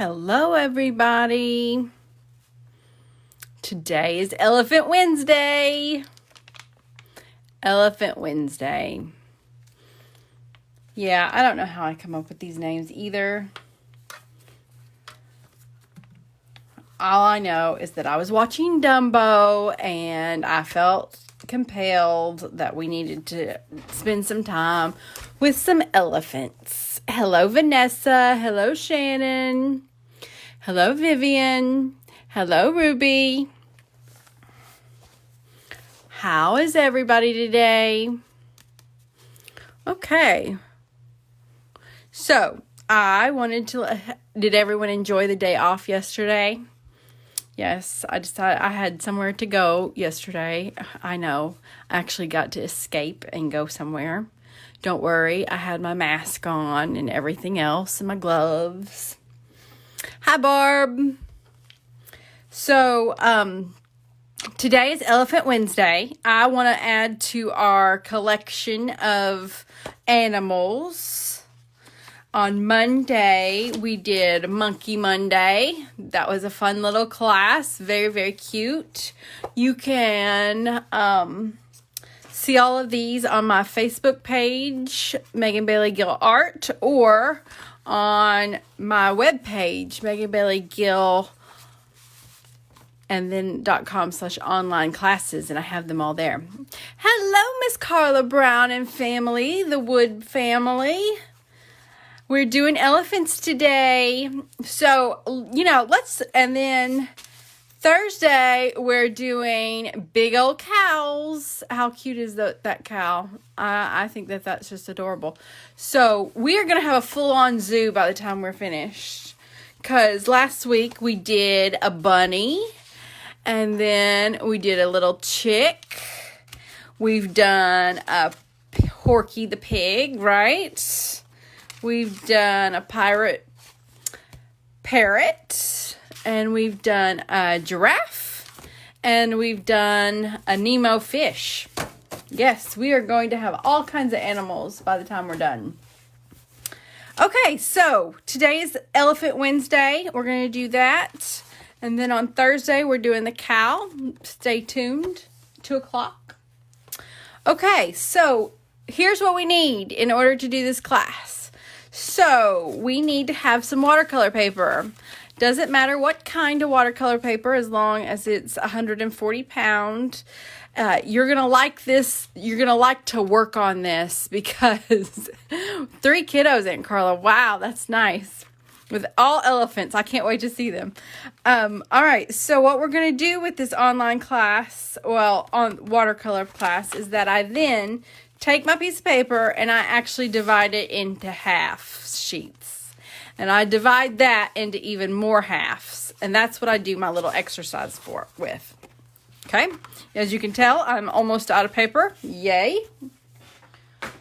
Hello, everybody. Today is Elephant Wednesday. Elephant Wednesday. Yeah, I don't know how I come up with these names either. All I know is that I was watching Dumbo and I felt compelled that we needed to spend some time with some elephants. Hello, Vanessa. Hello, Shannon. Hello, Vivian. Hello, Ruby. How is everybody today? Okay. So, did everyone enjoy the day off yesterday? Yes, I decided I had somewhere to go yesterday. I know. I actually got to escape and go somewhere. Don't worry, I had my mask on and everything else and my gloves. Hi, Barb. So, today is Elephant Wednesday. I want to add to our collection of animals. On Monday, we did Monkey Monday. That was a fun little class. Very, very cute. You can see all of these on my Facebook page, Megan Bailey Gill Art, or on my webpage, Megan Bailey Gill, and then .com/online classes, and I have them all there. Hello, Miss Carla Brown and family, the Wood family. We're doing elephants today. So, and then Thursday, we're doing big old cows. How cute is that cow? I think that's just adorable. So, we are going to have a full-on zoo by the time we're finished. Because last week, we did a bunny. And then we did a little chick. We've done a Porky the pig, right? We've done a parrot, and we've done a giraffe, and we've done a Nemo fish. Yes, we are going to have all kinds of animals by the time we're done. Okay, so today is Elephant Wednesday. We're going to do that. And then on Thursday, we're doing the cow. Stay tuned, 2 o'clock. Okay, so here's what we need in order to do this class. So, we need to have some watercolor paper. Doesn't matter what kind of watercolor paper, as long as it's 140 pound. You're going to like this. You're going to like to work on this because 3 kiddos in, Carla. Wow, that's nice. With all elephants. I can't wait to see them. All right, so what we're going to do with this online class, on watercolor class, is that I then take my piece of paper and I actually divide it into half sheets. And I divide that into even more halves. And that's what I do my little exercise with. Okay? As you can tell, I'm almost out of paper. Yay.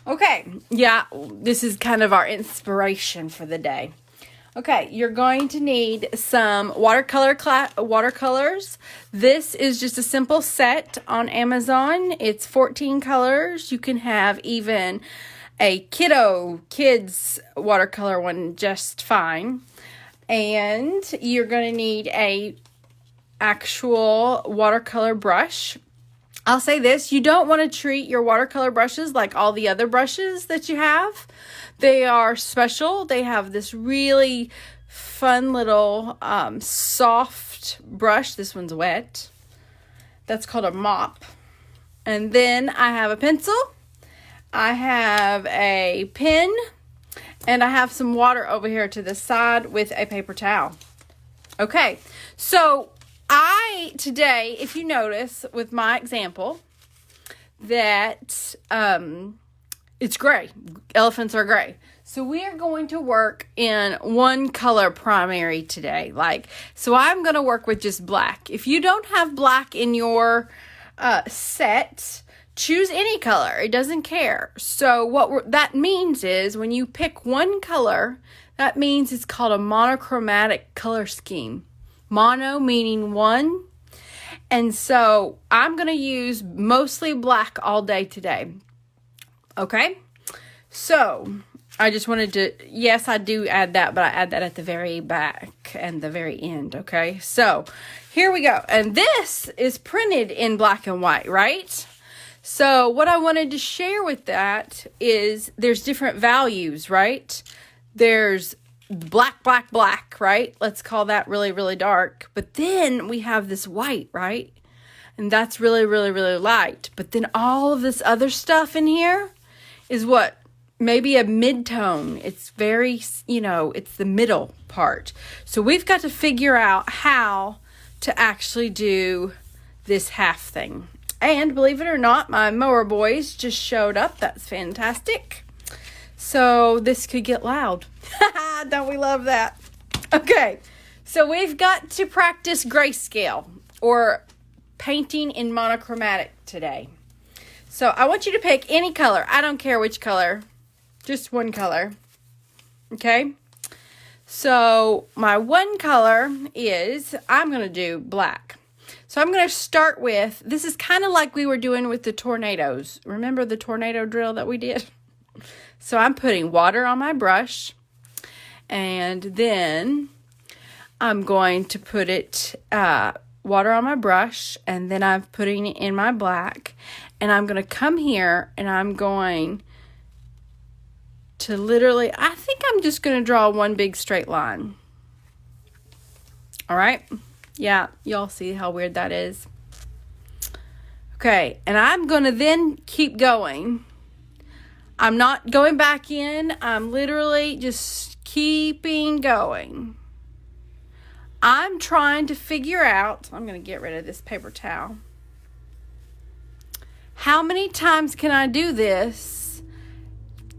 Okay. Yeah, this is kind of our inspiration for the day. Okay, you're going to need some watercolors. This is just a simple set on Amazon. It's 14 colors. You can have even a kids watercolor one just fine. And you're going to need a actual watercolor brush. I'll say this, you don't want to treat your watercolor brushes like all the other brushes that you have. They are special. They have this really fun little soft brush. This one's wet. That's called a mop. And then I have a pencil. I have a pen. And I have some water over here to the side with a paper towel. Okay, so today, if you notice with my example, that it's gray. Elephants are gray. So we are going to work in one color primary today. So I'm going to work with just black. If you don't have black in your set, choose any color. It doesn't care. So that means is when you pick one color, that means it's called a monochromatic color scheme. Mono meaning one. And so I'm going to use mostly black all day today. Okay? So I just wanted to, yes, I do add that, but I add that at the very back and the very end, okay? So, here we go. And this is printed in black and white, right? So, what I wanted to share with that is there's different values, right? There's black, black, black, right? Let's call that really, really dark. But then we have this white, right? And that's really, really, really light. But then all of this other stuff in here is what? Maybe a mid-tone. It's very, it's the middle part. So we've got to figure out how to actually do this half thing. And believe it or not, my mower boys just showed up. That's fantastic. So this could get loud. Don't we love that? Okay, so we've got to practice grayscale or painting in monochromatic today. So I want you to pick any color. I don't care which color. Just one color. Okay? So my one color is, I'm going to do black. So I'm going to start with, this is kind of like we were doing with the tornadoes. Remember the tornado drill that we did? So I'm putting water on my brush. And then I'm going to put water on my brush. And then I'm putting it in my black. And I'm going to come here and I'm going to literally, I think I'm just going to draw one big straight line. All right. Yeah, y'all see how weird that is. Okay, and I'm going to then keep going. I'm not going back in. I'm literally just keeping going. I'm trying to figure out, I'm going to get rid of this paper towel. How many times can I do this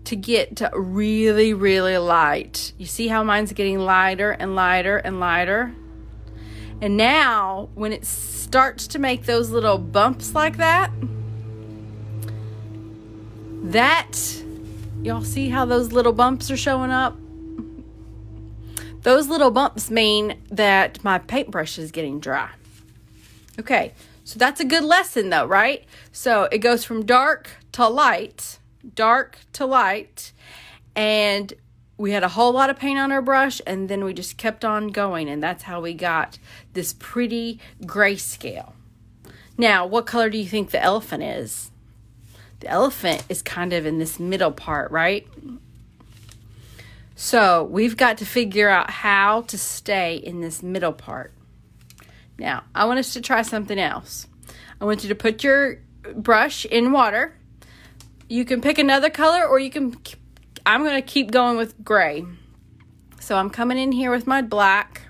to get to really, really light? You see how mine's getting lighter and lighter and lighter? And now, when it starts to make those little bumps like that, y'all see how those little bumps are showing up? Those little bumps mean that my paintbrush is getting dry. Okay, so that's a good lesson though, right? So it goes from dark to light, and we had a whole lot of paint on our brush, and then we just kept on going, and that's how we got this pretty grayscale. Now, what color do you think the elephant is? The elephant is kind of in this middle part, right? So we've got to figure out how to stay in this middle part. Now, I want us to try something else. I want you to put your brush in water. You can pick another color, or I'm going to keep going with gray. So I'm coming in here with my black.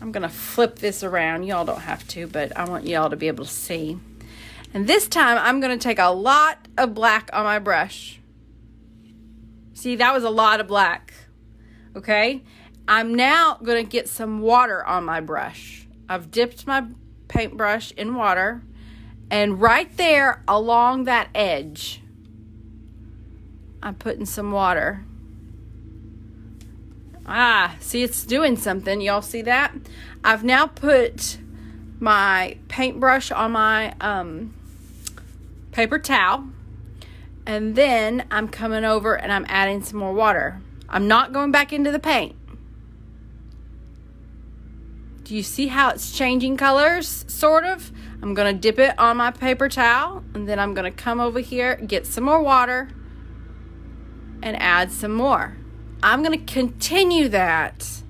I'm going to flip this around. Y'all don't have to, but I want y'all to be able to see. And this time, I'm going to take a lot of black on my brush. See, that was a lot of black. Okay? I'm now going to get some water on my brush. I've dipped my paintbrush in water. And right there along that edge, I'm putting some water. See, it's doing something. Y'all see that? I've now put my paintbrush on my paper towel. And then I'm coming over and I'm adding some more water. I'm not going back into the paint. Do you see how it's changing colors, sort of? I'm going to dip it on my paper towel. And then I'm going to come over here, get some more water, and add some more. I'm going to continue that.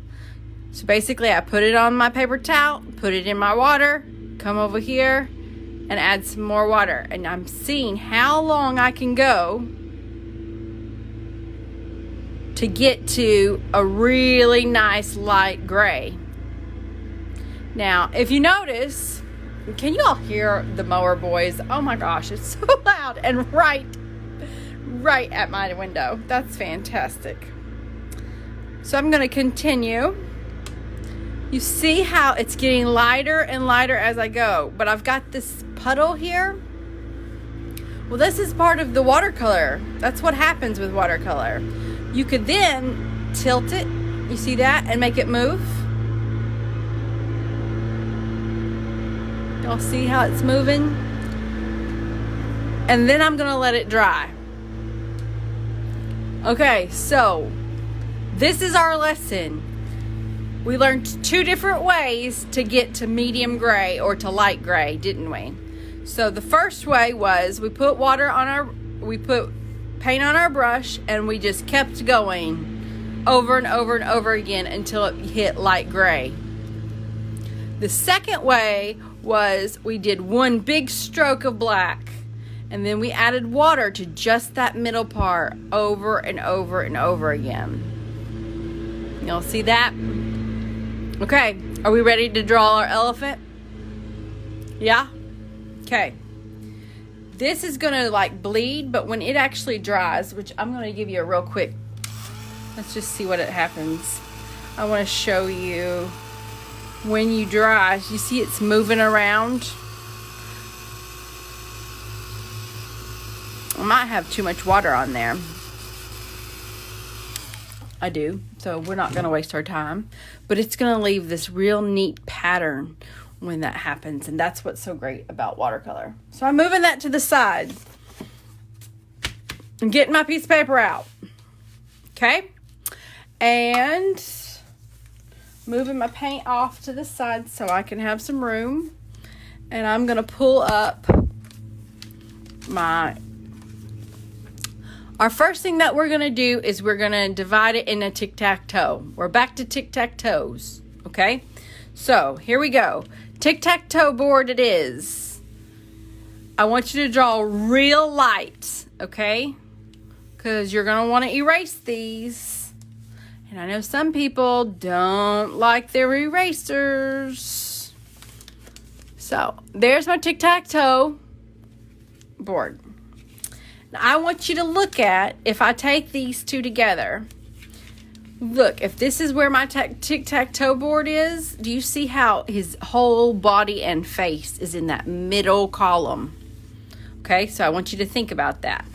So basically, I put it on my paper towel, put it in my water, come over here, and add some more water. And I'm seeing how long I can go to get to a really nice light gray. Now, if you notice, can you all hear the mower boys? Oh my gosh, it's so loud and right at my window. That's fantastic. So I'm going to continue. You see how it's getting lighter and lighter as I go, but I've got this puddle here. Well, this is part of the watercolor. That's what happens with watercolor. You could then tilt it, you see that, and make it move. Y'all see how it's moving? And then I'm going to let it dry. Okay, so this is our lesson. We learned 2 different ways to get to medium gray or to light gray, didn't we? So the first way was we put paint on our brush and we just kept going over and over and over again until it hit light gray. The second way was we did one big stroke of black and then we added water to just that middle part over and over and over again. Y'all see that? Okay, are we ready to draw our elephant? Yeah? Okay. This is gonna like bleed, but when it actually dries, which I'm gonna give you a real quick, let's just see what it happens. I wanna show you when you dry, you see it's moving around. I might have too much water on there. I do, so we're not gonna waste our time, but it's gonna leave this real neat pattern when that happens, and that's what's so great about watercolor. So I'm moving that to the side and getting my piece of paper out. Okay, and moving my paint off to the side so I can have some room, and I'm gonna pull up our first thing that we're gonna do is we're gonna divide it into tic-tac-toe. We're back to tic-tac-toes, okay? So here we go. Tic-tac-toe board it is. I want you to draw real light, okay? Because you're going to want to erase these. And I know some people don't like their erasers. So there's my tic-tac-toe board. Now I want you to look at, if I take these 2 together, look, if this is where my tic-tac-toe board is, do you see how his whole body and face is in that middle column? Okay, so I want you to think about that.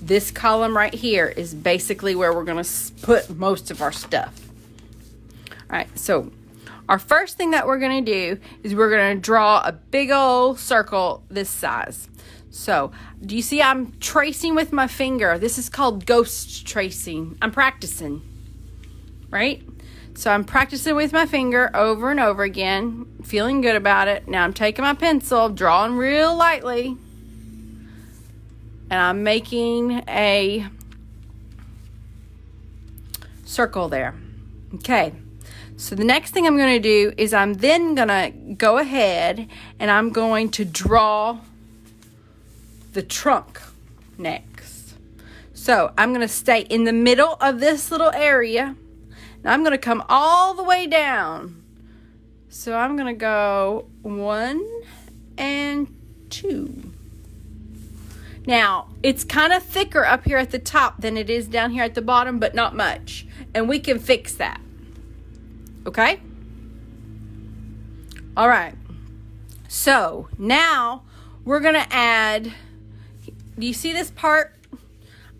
This column right here is basically where we're going to put most of our stuff. All right, so our first thing that we're going to do is we're going to draw a big old circle this size. So, do you see I'm tracing with my finger? This is called ghost tracing. I'm practicing, right? So I'm practicing with my finger over and over again, feeling good about it. Now I'm taking my pencil, drawing real lightly, and I'm making a circle there. Okay, so the next thing I'm going to do is I'm then going to go ahead and I'm going to draw the trunk next. So I'm going to stay in the middle of this little area. Now I'm going to come all the way down. So I'm going to go 1 and 2. Now it's kind of thicker up here at the top than it is down here at the bottom, but not much. And we can fix that. Okay? All right. So now we're going to add, do you see this part?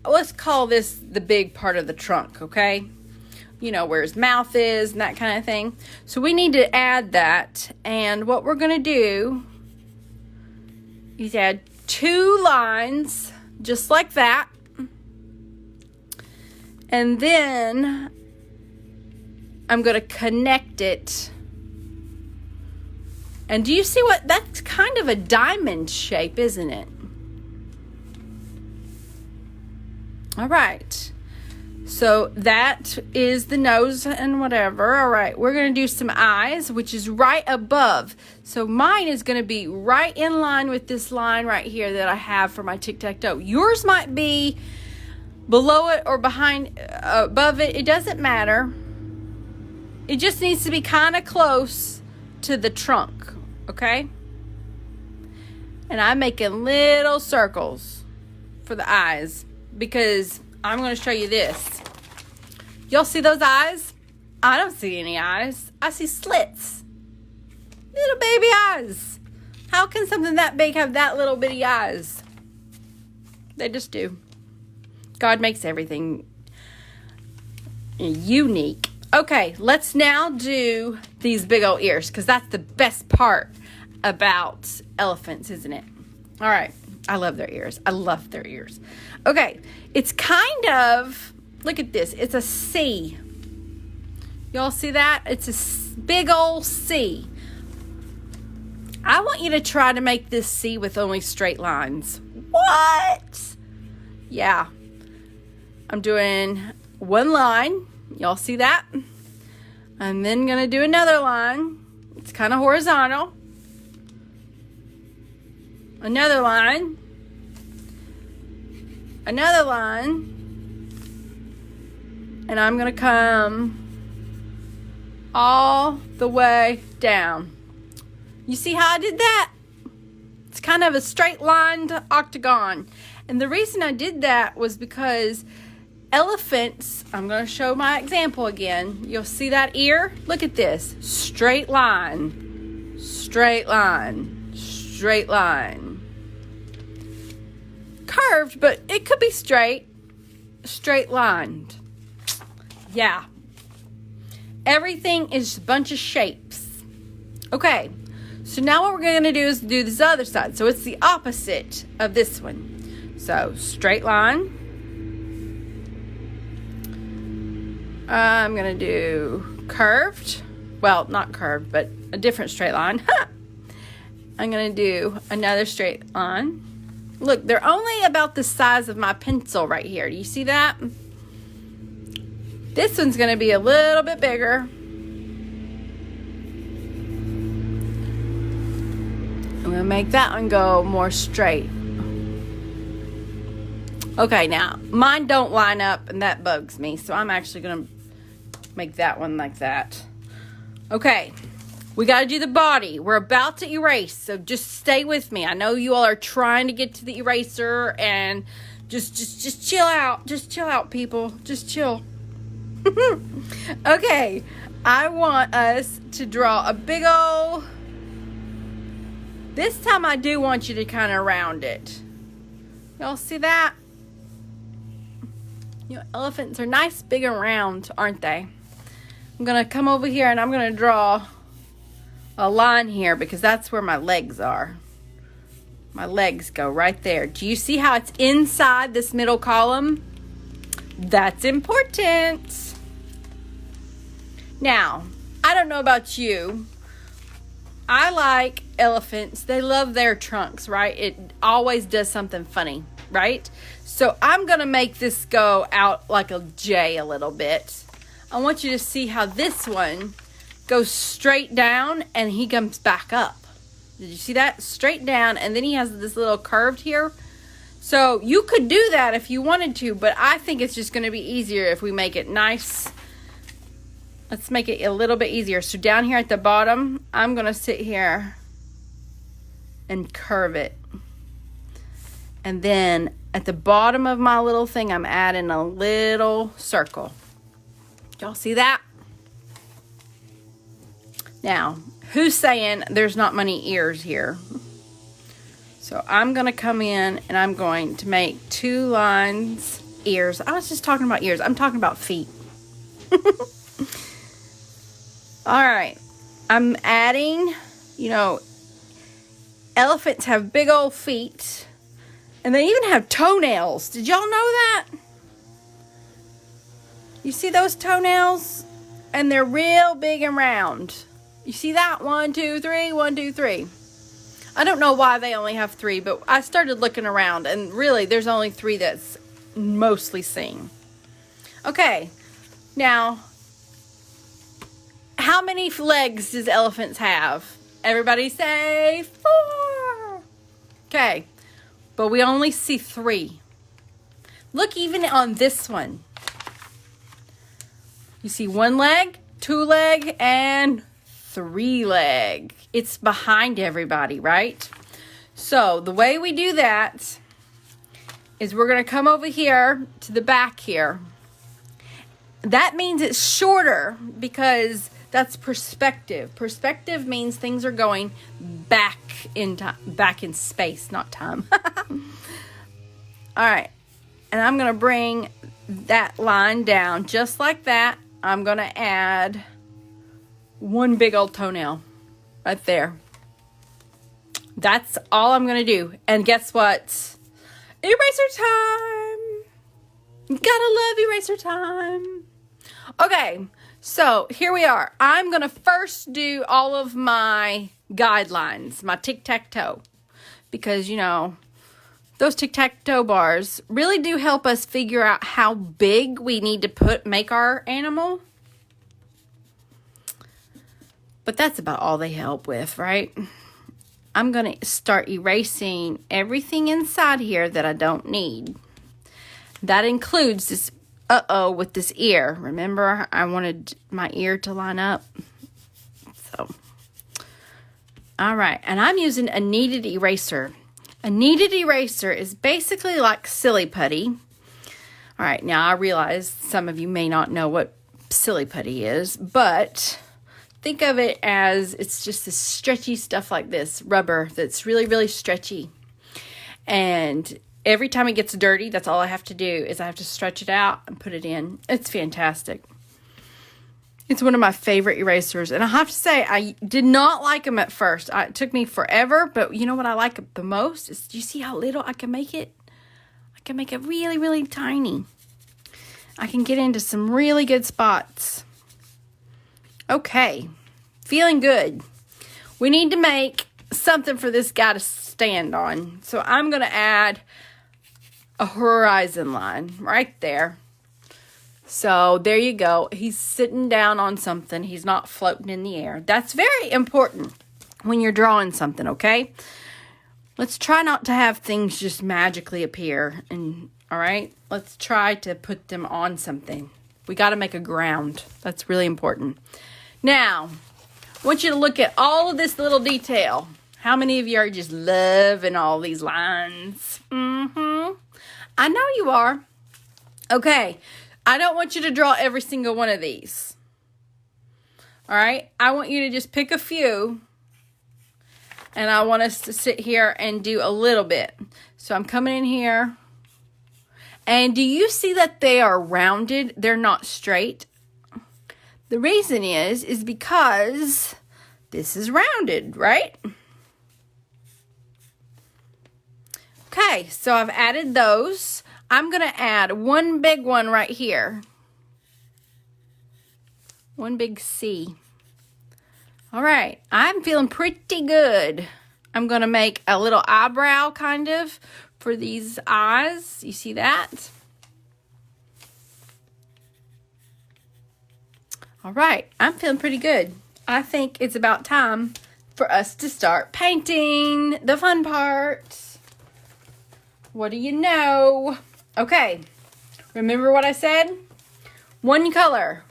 Let's call this the big part of the trunk, okay? You know, where his mouth is and that kind of thing. So we need to add that. And what we're going to do is add 2 lines, just like that. And then I'm going to connect it. And do you see what? That's kind of a diamond shape, isn't it? All right. So that is the nose and whatever. All right. We're going to do some eyes, which is right above. So mine is going to be right in line with this line right here that I have for my tic-tac-toe. Yours might be below it or behind, above it. It doesn't matter. It just needs to be kind of close to the trunk. Okay? And I'm making little circles for the eyes because I'm going to show you this. Y'all see those eyes? I don't see any eyes. I see slits. Little baby eyes. How can something that big have that little bitty eyes? They just do. God makes everything unique. Okay, let's now do these big old ears because that's the best part about elephants, isn't it? All right, I love their ears. I love their ears. Okay, it's kind of, look at this. It's a C. Y'all see that? It's a big old C. I want you to try to make this C with only straight lines. What? Yeah. I'm doing one line. Y'all see that? I'm then going to do another line. It's kind of horizontal. Another line. Another line. And I'm going to come all the way down. You see how I did that? It's kind of a straight lined octagon. And the reason I did that was because elephants, I'm going to show my example again. You'll see that ear? Look at this. Straight line. Straight line. Straight line. Curved, but it could be straight. Straight lined. Yeah. Everything is a bunch of shapes. Okay. So now what we're going to do is do this other side. So it's the opposite of this one. So straight line. I'm going to do curved. Well, not curved, but a different straight line. I'm going to do another straight line. Look, they're only about the size of my pencil right here. Do you see that? This one's going to be a little bit bigger. I'm going to make that one go more straight. Okay, now, mine don't line up, and that bugs me. So I'm actually going to make that one like that. Okay, we got to do the body. We're about to erase, so just stay with me. I know you all are trying to get to the eraser, and just chill out. Just chill out, people. Just chill. Okay, I want us to draw a big old... This time I do want you to kind of round it. Y'all see that? You know, elephants are nice, big, and round, aren't they? I'm going to come over here and I'm going to draw a line here because that's where my legs are. My legs go right there. Do you see how it's inside this middle column? That's important. Now, I don't know about you. I like elephants. They love their trunks, right? It always does something funny, right? So I'm going to make this go out like a J a little bit. I want you to see how this one goes straight down and he comes back up. Did you see that? Straight down, and then he has this little curved here. So you could do that if you wanted to, but I think it's just going to be easier if we make it nice. Let's make it a little bit easier. So down here at the bottom, I'm going to sit here and curve it. And then at the bottom of my little thing, I'm adding a little circle. Y'all see that? Now, who's saying there's not many ears here? So I'm going to come in and I'm going to make 2 lines, ears. I was just talking about ears. I'm talking about feet. All right. I'm adding, you know, elephants have big old feet. And they even have toenails. Did y'all know that? You see those toenails? And they're real big and round. You see that? 1, 2, 3, 1, 2, 3. I don't know why they only have 3, but I started looking around, and really, there's only 3 that's mostly seen. Okay, now, how many legs does elephants have? Everybody say 4. Okay, but we only see 3. Look even on this one. You see 1 leg, 2 leg, and 3 leg. It's behind everybody, right? So the way we do that is we're going to come over here to the back here. That means it's shorter because that's perspective. Perspective means things are going back in time, back in space, not time. All right. And I'm going to bring that line down just like that. I'm going to add 1 big old toenail right there. That's all I'm going to do. And guess what? Eraser time. Gotta love eraser time. Okay, so here we are. I'm going to first do all of my guidelines, my tic-tac-toe. Because, you know, those tic-tac-toe bars really do help us figure out how big we need to make our animal. But that's about all they help with, right? I'm going to start erasing everything inside here that I don't need. That includes this, with this ear. Remember, I wanted my ear to line up. So, all right. And I'm using a kneaded eraser. A kneaded eraser is basically like silly putty. All right. Now, I realize some of you may not know what silly putty is, but think of it as it's just this stretchy stuff like this, rubber that's really, really stretchy. And every time it gets dirty, that's all I have to do is I have to stretch it out and put it in. It's fantastic. It's one of my favorite erasers. And I have to say, I did not like them at first. It took me forever, but you know what I like the most? Is, do you see how little I can make it? I can make it really, really tiny. I can get into some really good spots. Okay, feeling good. We need to make something for this guy to stand on. So I'm going to add a horizon line right there. So there you go. He's sitting down on something. He's not floating in the air. That's very important when you're drawing something, okay? Let's try not to have things just magically appear. And all right, let's try to put them on something. We got to make a ground. That's really important. Now, I want you to look at all of this little detail. How many of you are just loving all these lines? I know you are. Okay, I don't want you to draw every single one of these. All right, I want you to just pick a few. And I want us to sit here and do a little bit. So I'm coming in here. And do you see that they are rounded? They're not straight. The reason is because this is rounded, right? Okay, so I've added those. I'm going to add one big one right here. One big C. All right, I'm feeling pretty good. I'm going to make a little eyebrow kind of for these eyes. You see that? All right, I'm feeling pretty good. I think it's about time for us to start painting the fun part. What do you know? Okay, remember what I said? One color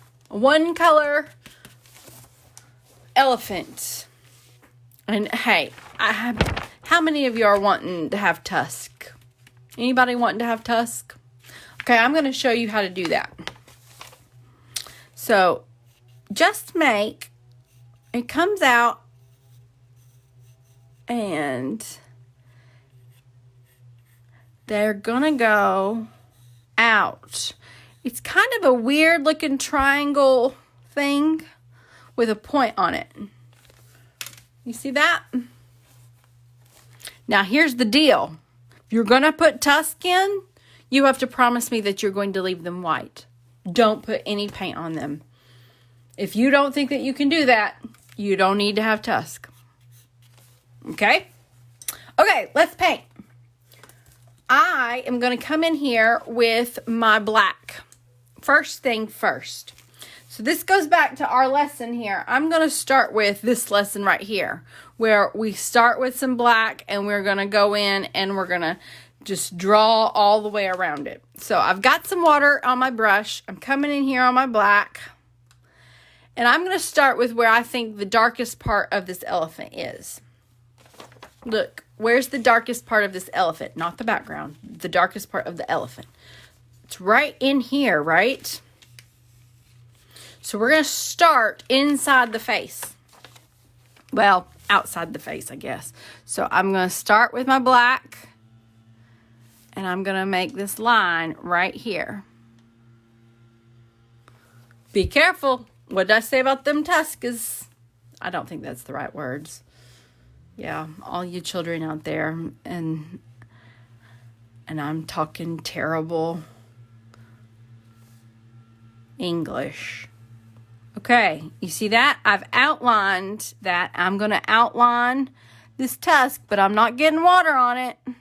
elephant. And hey, how many of you are wanting to have tusk? Anybody wanting to have tusk? Okay, I'm going to show you how to do that. So, just make, it comes out and they're going to go out. It's kind of a weird looking triangle thing with a point on it. You see that? Now, here's the deal. If you're going to put tusk in, you have to promise me that you're going to leave them white. Don't put any paint on them. If you don't think that you can do that, you don't need to have tusk. Okay? Okay, let's paint. I am going to come in here with my black. First thing first. So this goes back to our lesson here. I'm going to start with this lesson right here, where we start with some black and we're going to go in and we're going to just draw all the way around it. So I've got some water on my brush. I'm coming in here on my black. And I'm going to start with where I think the darkest part of this elephant is. Look, where's the darkest part of this elephant? Not the background. The darkest part of the elephant. It's right in here, right? So we're going to start inside the face. Well, outside the face, I guess. So I'm going to start with my black. And I'm going to make this line right here. Be careful. What did I say about them tusks? I don't think that's the right words. Yeah, all you children out there, and I'm talking terrible English. Okay, you see that? I've outlined that. I'm going to outline this tusk, but I'm not getting water on it. I'm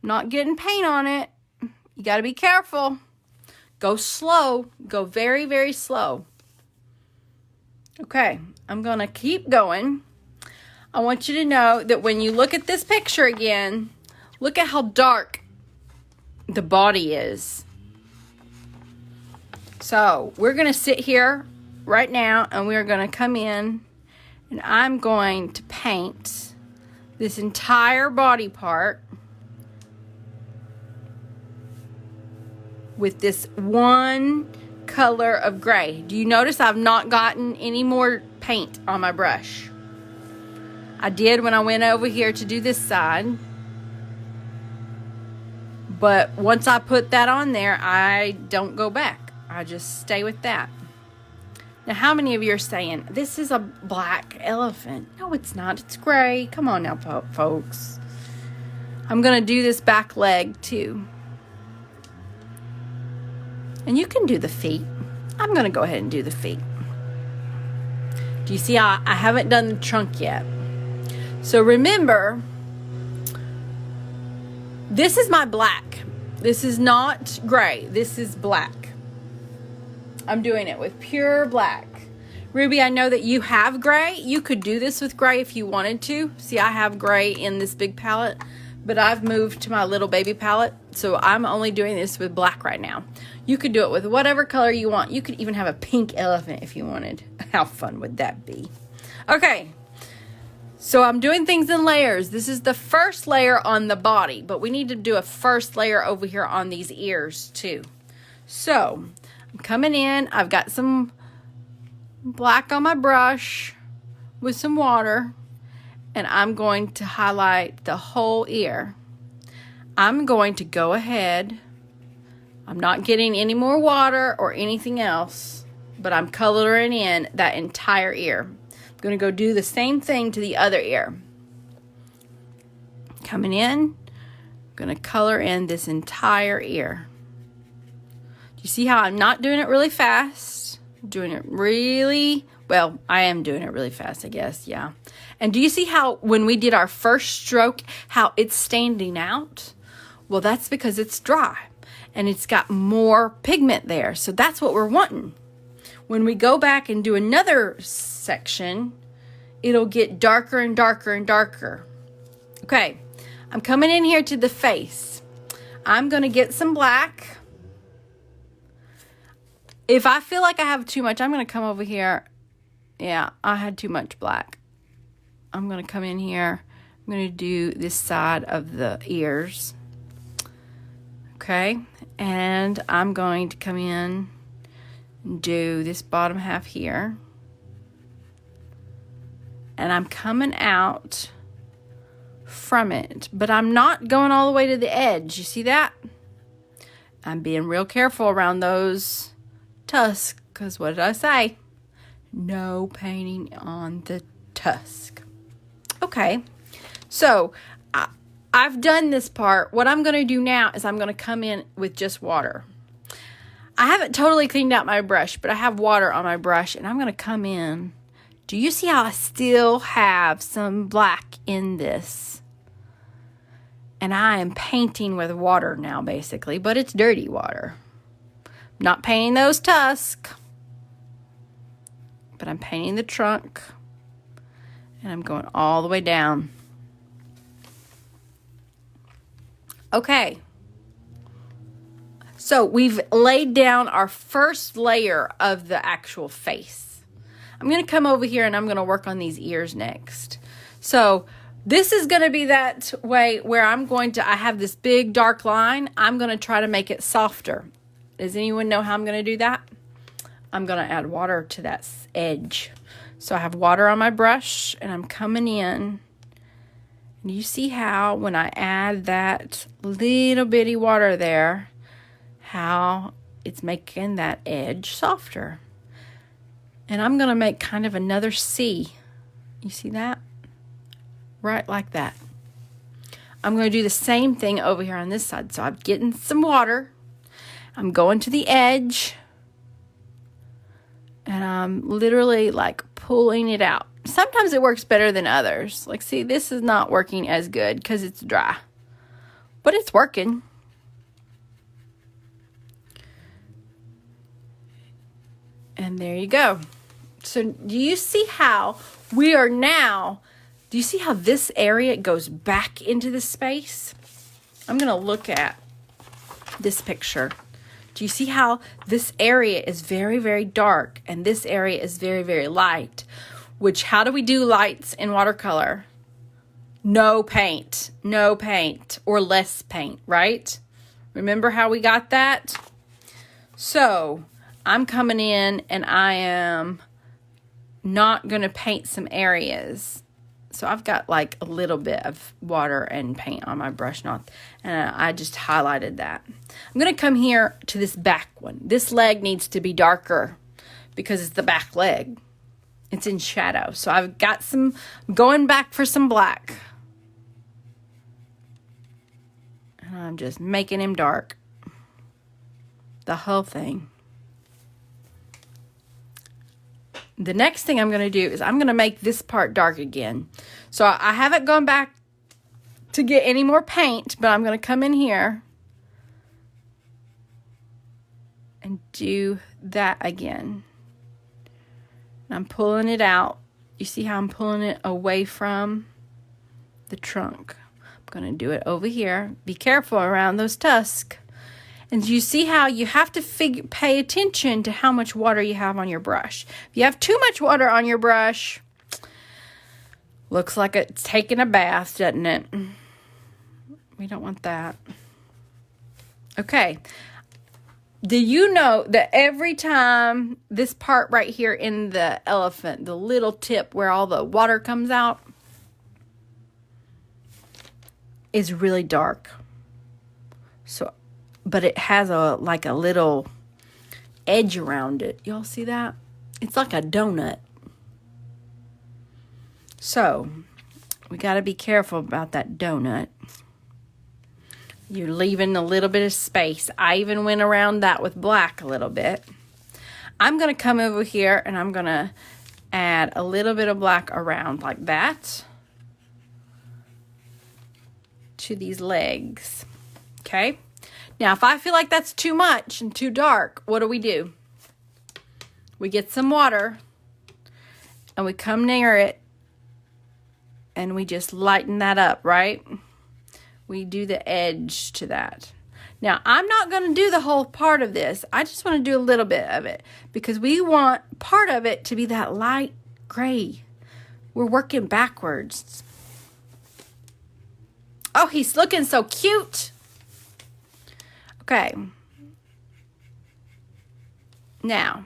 not getting paint on it. You got to be careful. Go slow. Go very, very slow. Okay, I'm going to keep going. I want you to know that when you look at this picture again, look at how dark the body is. So we're going to sit here right now and we're going to come in and I'm going to paint this entire body part with this one color of gray. Do you notice I've not gotten any more paint on my brush? I did when I went over here to do this side. But once I put that on there, I don't go back. I just stay with that. Now, how many of you are saying, this is a black elephant? No, it's not. It's gray. Come on now, folks. I'm going to do this back leg, too. And you can do the feet. I'm going to go ahead and do the feet. Do you see how I haven't done the trunk yet? So remember, this is my black. This is not gray. This is black. I'm doing it with pure black. Ruby, I know that you have gray. You could do this with gray if you wanted to. See, I have gray in this big palette, but I've moved to my little baby palette, so I'm only doing this with black right now. You could do it with whatever color you want. You could even have a pink elephant if you wanted. How fun would that be? Okay, so I'm doing things in layers. This is the first layer on the body, but we need to do a first layer over here on these ears too. So I'm coming in. I've got some black on my brush with some water, and I'm going to highlight the whole ear. I'm going to go ahead. I'm not getting any more water or anything else, but I'm coloring in that entire ear. I'm going to go do the same thing to the other ear. Coming in, I'm going to color in this entire ear. Do you see how I'm not doing it really fast? I'm doing it really, well, I am doing it really fast, I guess, yeah. And do you see how when we did our first stroke, how it's standing out? Well, that's because it's dry and it's got more pigment there. So that's what we're wanting. When we go back and do another section, it'll get darker and darker and darker. Okay, I'm coming in here to the face. I'm going to get some black. If I feel like I have too much, I'm going to come over here. Yeah, I had too much black. I'm going to come in here. I'm going to do this side of the ears. Okay, and I'm going to come in and do this bottom half here. And I'm coming out from it, but I'm not going all the way to the edge. You see that? I'm being real careful around those tusks, because what did I say? No painting on the tusk. Okay, so I've done this part. What I'm going to do now is I'm going to come in with just water. I haven't totally cleaned out my brush, but I have water on my brush, and I'm going to come in. Do you see how I still have some black in this? And I am painting with water now, basically, but it's dirty water. I'm not painting those tusks, but I'm painting the trunk, and I'm going all the way down. Okay, so we've laid down our first layer of the actual face. I'm going to come over here and I'm going to work on these ears next. So this is going to be that way where I have this big dark line. I'm going to try to make it softer. Does anyone know how I'm going to do that? I'm going to add water to that edge. So I have water on my brush and I'm coming in. And you see how when I add that little bitty water there, how it's making that edge softer. And I'm going to make kind of another C. You see that? right like that. I'm going to do the same thing over here on this side. So I'm getting some water. I'm going to the edge. And I'm literally like pulling it out. Sometimes it works better than others. Like, see, this is not working as good because it's dry. But it's working. And there you go. So do you see how we are now... Do you see how this area goes back into the space? I'm going to look at this picture. Do you see how this area is very, very dark and this area is very, very light? Which, how do we do lights in watercolor? No paint or less paint, right? Remember how we got that? So I'm coming in and I am not going to paint some areas. So I've got like a little bit of water and paint on my brush, and I just highlighted that. I'm going to come here to this back one. This leg needs to be darker because it's the back leg. It's in shadow. So I've got going back for some black. And I'm just making him dark. The whole thing. The next thing I'm going to do is I'm going to make this part dark again. So I haven't gone back to get any more paint, but I'm going to come in here and do that again. I'm pulling it out. You see how I'm pulling it away from the trunk. I'm going to do it over here. Be careful around those tusks. And you see how you have to pay attention to how much water you have on your brush. If you have too much water on your brush, looks like it's taking a bath, doesn't it? We don't want that. Okay. Do you know that every time this part right here in the elephant, the little tip where all the water comes out, is really dark? So, but it has a little edge around it. Y'all see that? It's like a donut. So, we got to be careful about that donut. You're leaving a little bit of space. I even went around that with black a little bit. I'm going to come over here and I'm going to add a little bit of black around like that to these legs. Okay? Now, if I feel like that's too much and too dark, what do? We get some water and we come near it and we just lighten that up, right? We do the edge to that. Now, I'm not going to do the whole part of this. I just want to do a little bit of it because we want part of it to be that light gray. We're working backwards. Oh, he's looking so cute. Okay. Now,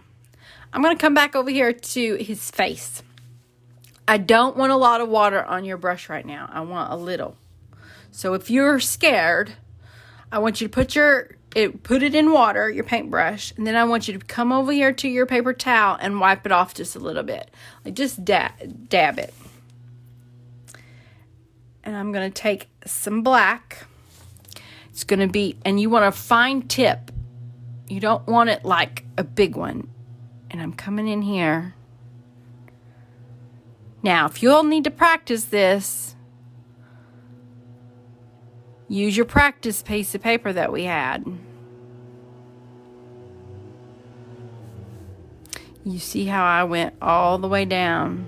I'm going to come back over here to his face. I don't want a lot of water on your brush right now. I want a little. So if you're scared, I want you to put it in water, your paintbrush, and then I want you to come over here to your paper towel and wipe it off just a little bit. Like just dab it. And I'm going to take some black. It's going to be, and you want a fine tip. You don't want it like a big one. And I'm coming in here. Now, if you'll need to practice this, use your practice piece of paper that we had. You see how I went all the way down?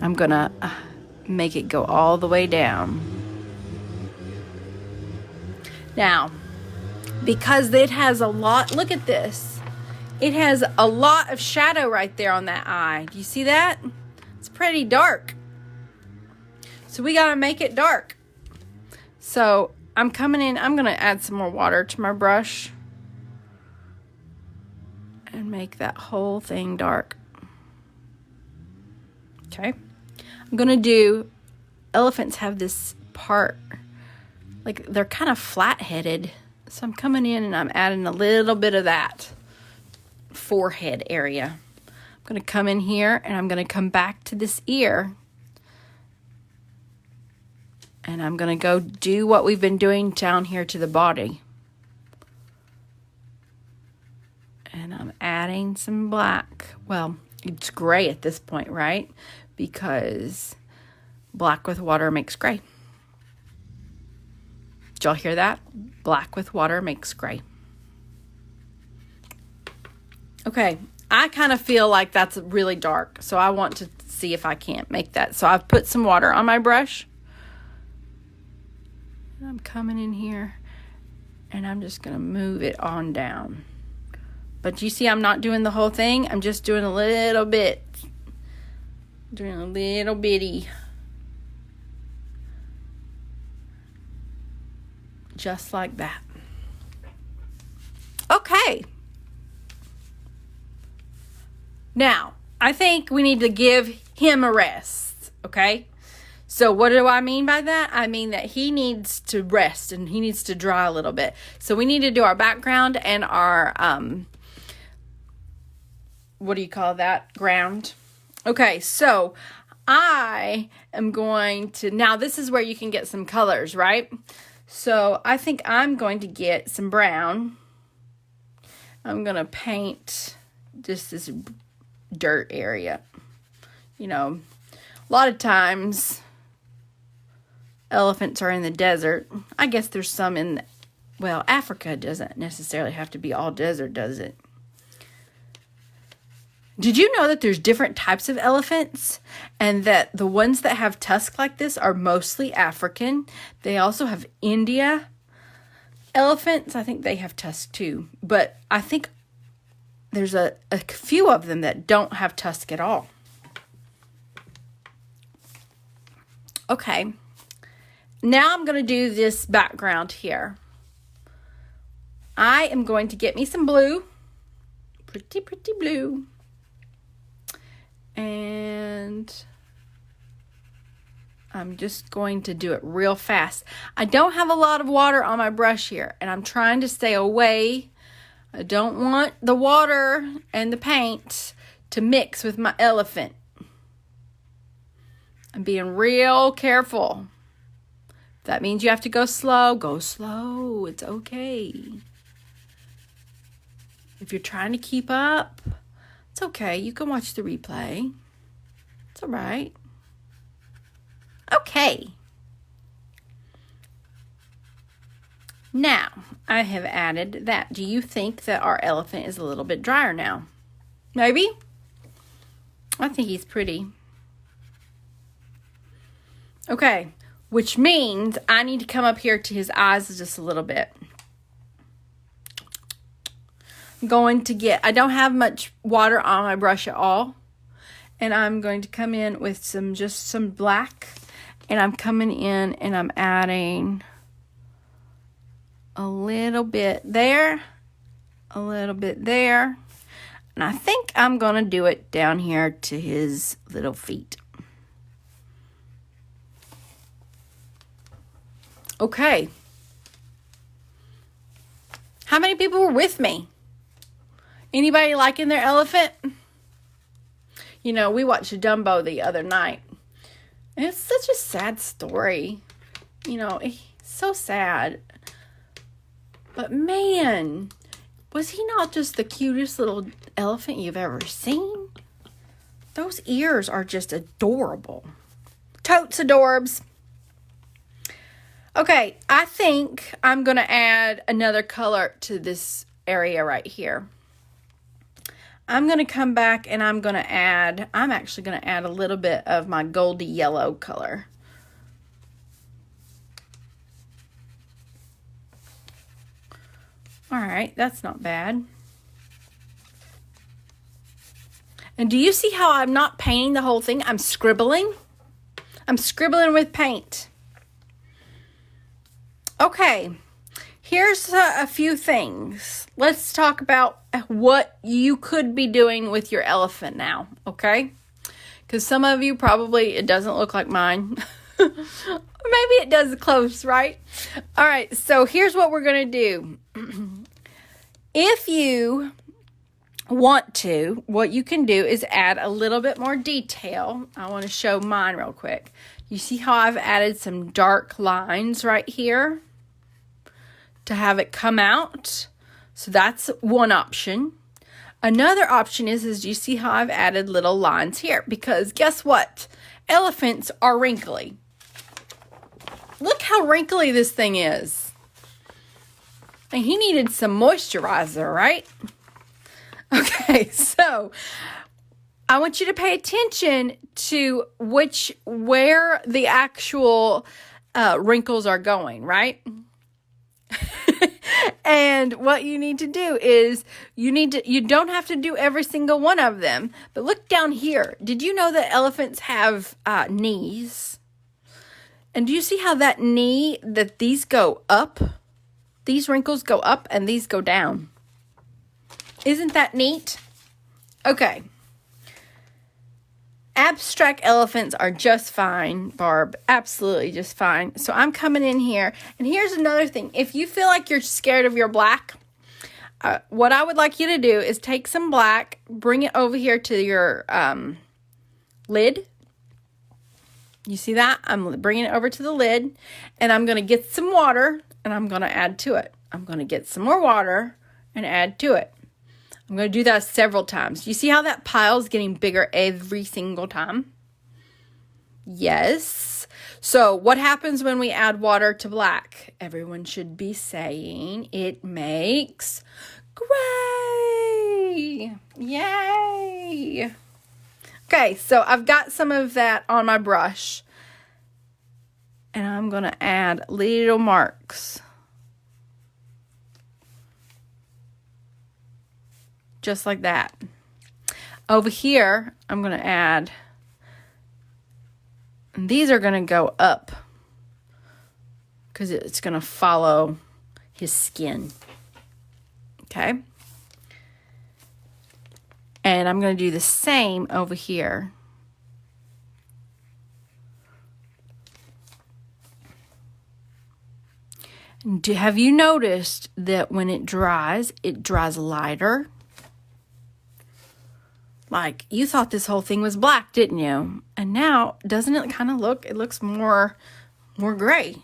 I'm going to make it go all the way down. Now, because it has a lot, look at this. It has a lot of shadow right there on that eye. Do you see that? It's pretty dark. So we got to make it dark. So I'm coming in, I'm going to add some more water to my brush and make that whole thing dark. Okay. I'm going to do, elephants have this part, like they're kind of flat-headed. So I'm coming in and I'm adding a little bit of that forehead area. I'm going to come in here and I'm going to come back to this ear And I'm going to go do what we've been doing down here to the body. And I'm adding some black. Well, it's gray at this point, right? Because black with water makes gray. Did y'all hear that? Black with water makes gray. Okay, I kind of feel like that's really dark, so I want to see if I can't make that. So I've put some water on my brush. I'm coming in here, and I'm just going to move it on down. But you see, I'm not doing the whole thing. I'm just doing a little bit. Doing a little bitty. Just like that. Okay. Now, I think we need to give him a rest, okay? So what do I mean by that? I mean that he needs to rest and he needs to dry a little bit. So we need to do our background and our, what do you call that? Ground. Okay, so I am going to, now this is where you can get some colors, right? So I think I'm going to get some brown. I'm going to paint just this dirt area. You know, a lot of times elephants are in the desert. I guess there's some in, well, Africa doesn't necessarily have to be all desert, does it? Did you know that there's different types of elephants and that the ones that have tusks like this are mostly African? They also have India elephants. I think they have tusks too, but I think there's a few of them that don't have tusks at all. Okay, now I'm going to do this background here. I am going to get me some blue, pretty blue. And I'm just going to do it real fast. I don't have a lot of water on my brush here, and I'm trying to stay away. I don't want the water and the paint to mix with my elephant. I'm being real careful. If that means you have to go slow, go slow. It's okay. If you're trying to keep up, it's okay. You can watch the replay. It's all right. Okay. Now, I have added that. Do you think that our elephant is a little bit drier now? Maybe? I think he's pretty. Okay, which means I need to come up here to his eyes just a little bit. I'm going to get, I don't have much water on my brush at all. And I'm going to come in with just some black. And I'm coming in and I'm adding a little bit there, a little bit there. And I think I'm going to do it down here to his little feet. Okay. How many people were with me? Anybody liking their elephant? You know, we watched Dumbo the other night. And it's such a sad story. You know, it's so sad. But man, was he not just the cutest little elephant you've ever seen? Those ears are just adorable. Totes adorbs. Okay, I think I'm going to add another color to this area right here. I'm going to come back and I'm actually going to add a little bit of my goldy yellow color. All right, that's not bad. And do you see how I'm not painting the whole thing? I'm scribbling. I'm scribbling with paint. Okay, here's a few things. Let's talk about what you could be doing with your elephant now, okay? Because some of you probably, it doesn't look like mine. Maybe it does close, right? All right, so here's what we're going to do. If you want to, what you can do is add a little bit more detail. I want to show mine real quick. You see how I've added some dark lines right here to have it come out? So that's one option. Another option is you see how I've added little lines here? Because guess what? Elephants are wrinkly. Look how wrinkly this thing is. And he needed some moisturizer, right? Okay, so I want you to pay attention to where the actual wrinkles are going, right? And what you need to do is you don't have to do every single one of them, but look down here. Did you know that elephants have knees? And do you see how that these go up? These wrinkles go up and these go down. Isn't that neat? Okay. Abstract elephants are just fine, Barb. Absolutely just fine. So I'm coming in here. And here's another thing. If you feel like you're scared of your black, what I would like you to do is take some black, bring it over here to your lid. You see that? I'm bringing it over to the lid. And I'm going to get some water and I'm going to add to it. I'm going to get some more water and add to it. I'm going to do that several times. You see how that pile is getting bigger every single time? Yes. So what happens when we add water to black? Everyone should be saying it makes gray. Yay. Okay, so I've got some of that on my brush. And I'm going to add little marks. Just like that. Over here, I'm going to add, and these are going to go up because it's going to follow his skin. Okay. And I'm going to do the same over here. Have you noticed that when it dries lighter? Like, you thought this whole thing was black, didn't you? And now, doesn't it kind of look, it looks more gray.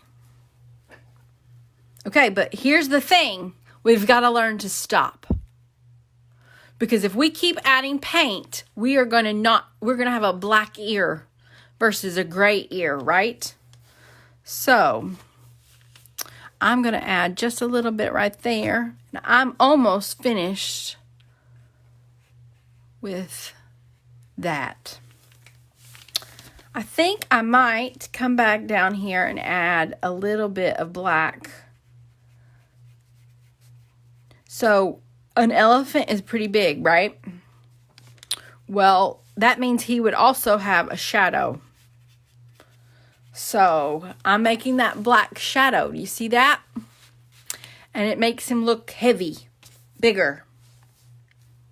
Okay, but here's the thing. We've got to learn to stop. Because if we keep adding paint, we're going to have a black ear versus a gray ear, right? So, I'm going to add just a little bit right there. And I'm almost finished with that. I think I might come back down here and add a little bit of black. So an elephant is pretty big, right? Well, that means he would also have a shadow. So I'm making that black shadow. Do you see that? And it makes him look heavy, bigger.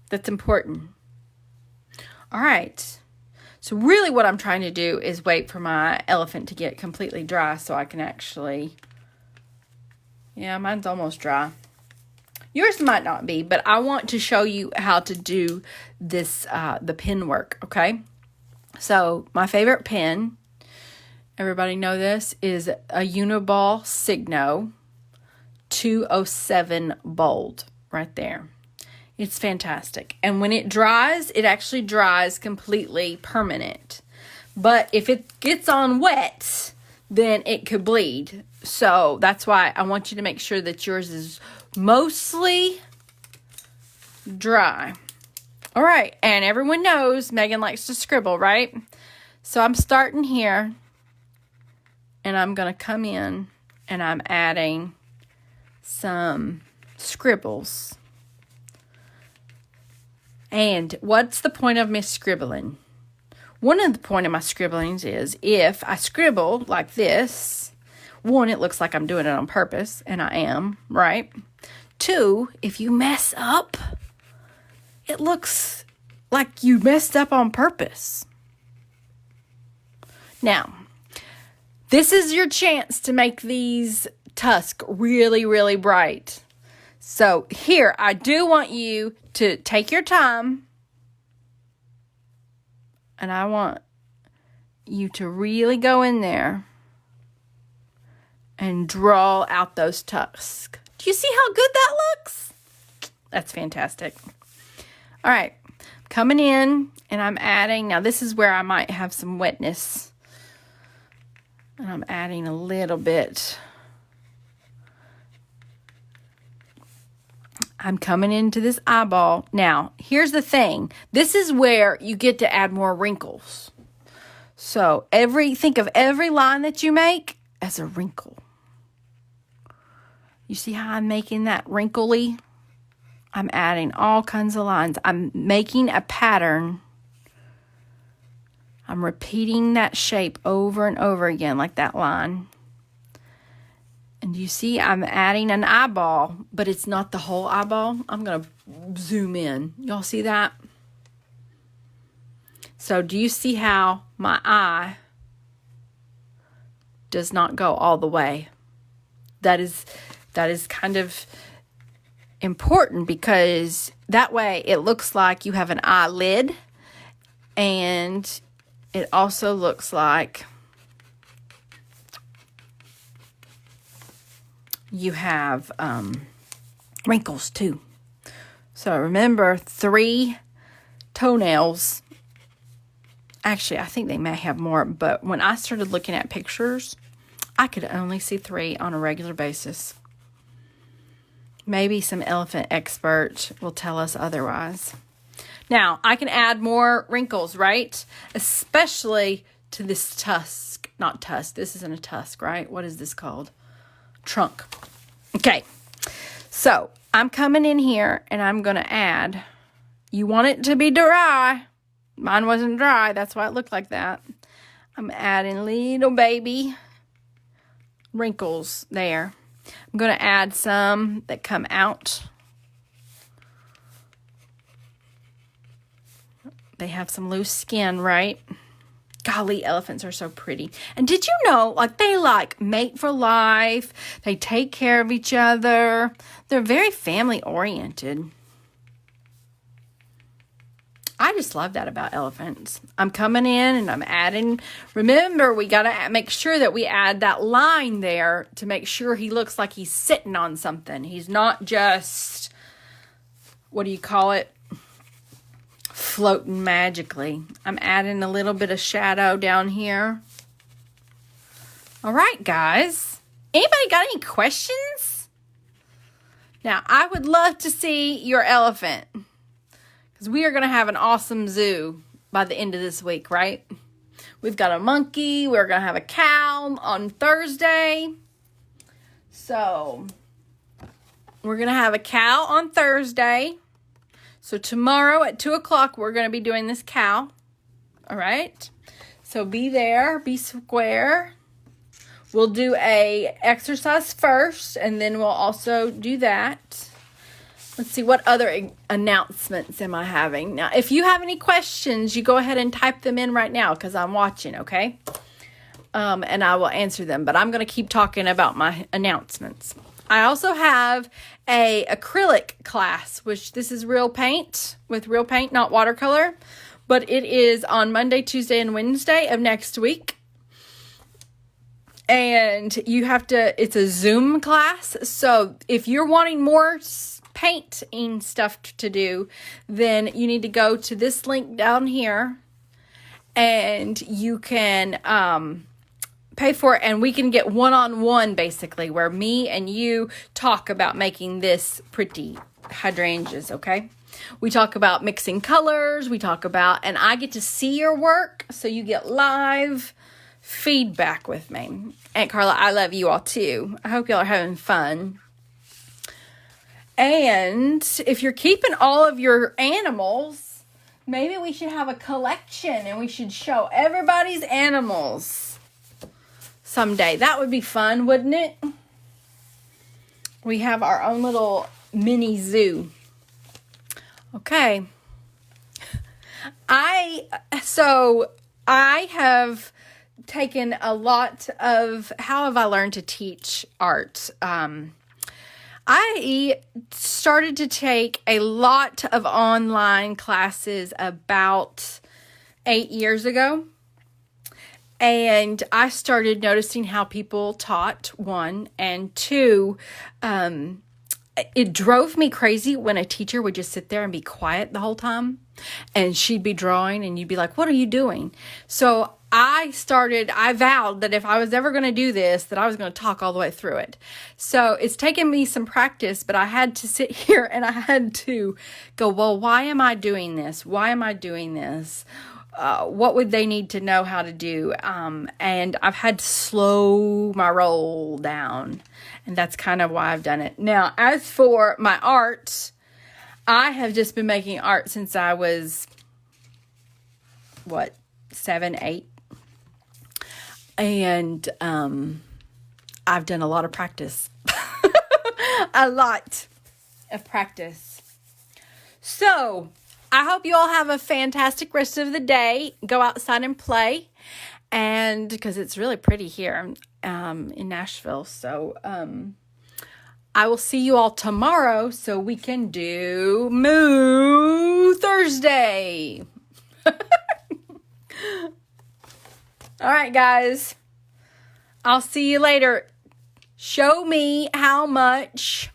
That's important. All right, so really what I'm trying to do is wait for my elephant to get completely dry so I can actually, yeah, mine's almost dry. Yours might not be, but I want to show you how to do this, the pen work, okay? So my favorite pen, everybody know this, is a Uniball Signo 207 Bold right there. It's fantastic. And when it dries, it actually dries completely permanent. But if it gets on wet, then it could bleed. So that's why I want you to make sure that yours is mostly dry. All right. And everyone knows Megan likes to scribble, right? So I'm starting here. And I'm going to come in and I'm adding some scribbles. And what's the point of me scribbling? One of the point of my scribblings is if I scribble like this, one, it looks like I'm doing it on purpose, and I am, right? Two, if you mess up, it looks like you messed up on purpose. Now, this is your chance to make these tusks really, really bright. So here, I do want you to take your time. And I want you to really go in there and draw out those tusks. Do you see how good that looks? That's fantastic. All right, coming in and I'm adding, now this is where I might have some wetness. And I'm adding a little bit. I'm coming into this eyeball. Now, here's the thing. This is where you get to add more wrinkles. So, think of every line that you make as a wrinkle. You see how I'm making that wrinkly? I'm adding all kinds of lines. I'm making a pattern. I'm repeating that shape over and over again, like that line. And you see I'm adding an eyeball, but it's not the whole eyeball. I'm going to zoom in. Y'all see that? So do you see how my eye does not go all the way? That is kind of important because that way it looks like you have an eyelid, and it also looks like you have wrinkles too. So remember, 3 toenails. Actually, I think they may have more, but when I started looking at pictures, I could only see 3 on a regular basis. Maybe some elephant expert will tell us otherwise. Now, I can add more wrinkles, right? Especially to this tusk. Not tusk. This isn't a tusk, right? What is this called? Trunk. Okay. So, I'm coming in here and I'm going to add. You want it to be dry. Mine wasn't dry. That's why it looked like that. I'm adding little baby wrinkles there. I'm going to add some that come out. They have some loose skin, right? Golly, elephants are so pretty. And did you know, they mate for life. They take care of each other. They're very family oriented. I just love that about elephants. I'm coming in and I'm adding. Remember, we got to make sure that we add that line there to make sure he looks like he's sitting on something. He's not just, what do you call it? Floating magically. I'm adding a little bit of shadow down here. All right, guys. Anybody got any questions? Now, I would love to see your elephant, because we are going to have an awesome zoo by the end of this week, right? We've got a monkey. We're going to have a cow on Thursday. So, we're going to have a cow on Thursday. So tomorrow at 2 o'clock, we're going to be doing this cow. All right. So be there, be square. We'll do a exercise first, and then we'll also do that. Let's see, what other announcements am I having? Now, if you have any questions, you go ahead and type them in right now because I'm watching, okay? And I will answer them, but I'm going to keep talking about my announcements. I also have a acrylic class, which this is real paint, with real paint, not watercolor. But it is on Monday, Tuesday, and Wednesday of next week. And it's a Zoom class. So if you're wanting more painting stuff to do, then you need to go to this link down here. And you can pay for it, and we can get one-on-one, basically, where me and you talk about making this pretty hydrangeas, okay? We talk about mixing colors, and I get to see your work, so you get live feedback with me. Aunt Carla, I love you all too. I hope y'all are having fun. And if you're keeping all of your animals, maybe we should have a collection, and we should show everybody's animals someday. That would be fun, wouldn't it? We have our own little mini zoo. Okay. I have taken a lot of, how have I learned to teach art? I started to take a lot of online classes about 8 years ago. And I started noticing how people taught, one, and two, it drove me crazy when a teacher would just sit there and be quiet the whole time, and she'd be drawing and you'd be like, what are you doing? So I vowed that if I was ever going to do this, that I was going to talk all the way through it. So it's taken me some practice, but I had to sit here and I had to go, well, why am I doing this? Why am I doing this? What would they need to know how to do? And I've had to slow my roll down, and that's kind of why I've done it. Now, as for my art, I have just been making art since I was, 7, 8? And I've done a lot of practice. A lot of practice. So, I hope you all have a fantastic rest of the day. Go outside and play. And because it's really pretty here in Nashville. So, I will see you all tomorrow so we can do Moo Thursday. All right, guys. I'll see you later. Show me how much.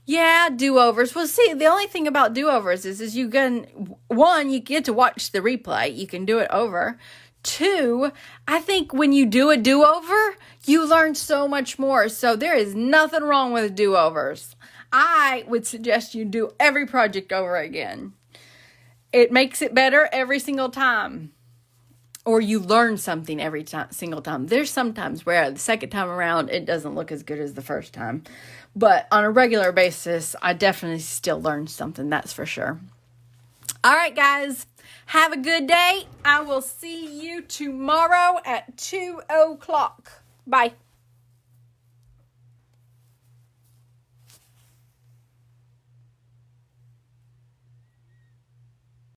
Yeah, do-overs. Well, see, the only thing about do-overs is you can, one, you get to watch the replay. You can do it over. Two, I think when you do a do-over, you learn so much more. So there is nothing wrong with do-overs. I would suggest you do every project over again. It makes it better every single time. Or you learn something every single time. There's sometimes where the second time around, it doesn't look as good as the first time. But on a regular basis, I definitely still learn something, that's for sure. All right, guys. Have a good day. I will see you tomorrow at 2 o'clock. Bye.